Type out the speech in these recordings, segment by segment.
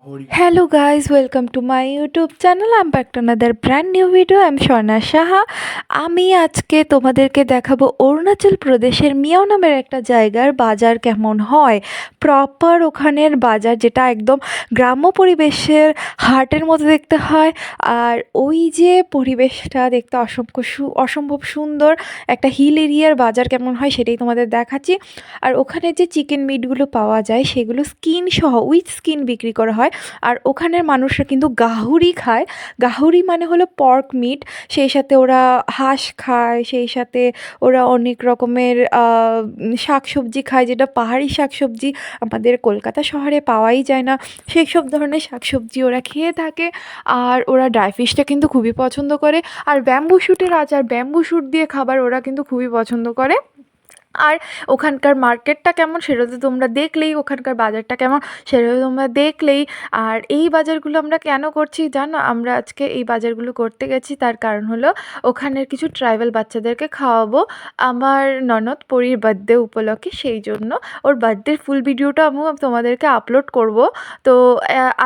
Hello guys, welcome to my YouTube channel. I'm back to another brand new video. I'm Sharna Saha. আমি আজকে তোমাদেরকে দেখাবো অরুণাচল প্রদেশের Miao নামের একটা জায়গার বাজার কেমন হয়। প্রপার ওখানের বাজার যেটা একদম গ্রাম্য পরিবেশের হাটের মতো দেখতে হয়। আর ওই যে পরিবেশটা দেখতে অসম্ভব সুন্দর একটা হিল এরিয়ার বাজার কেমন হয় সেটাই তোমাদের দেখাচ্ছি। আর ওখানে যে চিকেন মিটগুলো পাওয়া যায় সেগুলো স্কিন সহ উইথ স্কিন বিক্রি করা হয়। আর ওখানের মানুষরা কিন্তু গাহরি খায়। গাহরি মানে হলো পর্ক মিট। সেই সাথে ওরা হাঁস খায়, সেই সাথে ওরা অনেক রকমের শাকসবজি খায়, যেটা পাহাড়ি শাকসবজি আমাদের কলকাতা শহরে পাওয়াই যায় না। সেই সব ধরনের শাকসবজি ওরা খেয়ে থাকে। আর ওরা ড্রাই ফিশটা কিন্তু খুবই পছন্দ করে। আর ব্যাম্বু শুটের আচার, ব্যাম্বু শুট দিয়ে খাবার ওরা কিন্তু খুবই পছন্দ করে। আর ওখানকার মার্কেটটা কেমন সেটা তো তোমরা দেখলেই, ওখানকার বাজারটা কেমন সেটা তো তোমরা দেখলেই। আর এই বাজারগুলো আমরা কেন করছি জানো? আমরা আজকে এই বাজারগুলো করতে গেছি তার কারণ হলো ওখানের কিছু ট্রাইবাল বাচ্চাদেরকে খাওয়াবো আমার ননদ পরীর বার্থডে উপলক্ষে। সেই জন্য ওর বার্থডের ফুল ভিডিওটা আমি তোমাদেরকে আপলোড করব। তো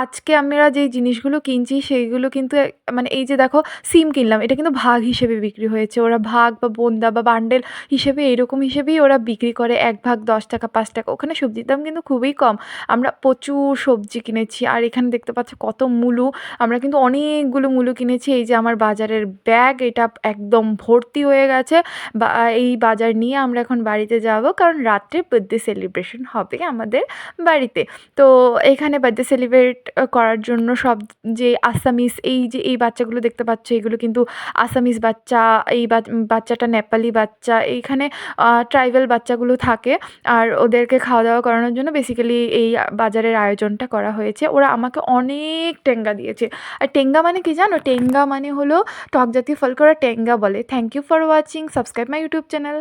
আজকে আমরা যেই জিনিসগুলো কিনছি সেইগুলো কিন্তু মানে এই যে দেখো সিম কিনলাম, এটা কিন্তু ভাগ হিসেবে বিক্রি হয়েছে। ওরা ভাগ বা বোন্দা বা বান্ডেল হিসেবে এরকম হিসেবেই ওরা বিক্রি করে। ১ ভাগ ১০ টাকা ৫ টাকা। ওখানে সবজির দাম কিন্তু খুবই কম। আমরা প্রচুর সবজি কিনেছি। আর এখানে দেখতে পাচ্ছ কত মূলো। আমরা কিন্তু অনেকগুলো মূলো কিনেছি। এই যে আমার বাজারের ব্যাগ, এটা একদম ভর্তি হয়ে গেছে। বা এই বাজার নিয়ে আমরা এখন বাড়িতে যাব, কারণ রাত্রে বার্থডে সেলিব্রেশন হবে আমাদের বাড়িতে। তো এখানে বার্থডে সেলিব্রেট করার জন্য সব যে আসামিস, এই যে এই বাচ্চাগুলো দেখতে পাচ্ছ এগুলো কিন্তু আসামিস বাচ্চা। এই বাচ্চাটা নেপালি বাচ্চা। এইখানে ট্রাইবাল বাচ্চাগুলো থাকে। আর ওদেরকে খাওয়া দাওয়া করানোর জন্য বেসিক্যালি এই বাজারের আয়োজনটা করা হয়েছে। ওরা আমাকে অনেক টেঙ্গা দিয়েছে। আর টেঙ্গা মানে কি জানো? টেঙ্গা মানে হলো টক জাতীয় ফলকে ওরা টেঙ্গা বলে। Thank you for watching, subscribe my YouTube channel.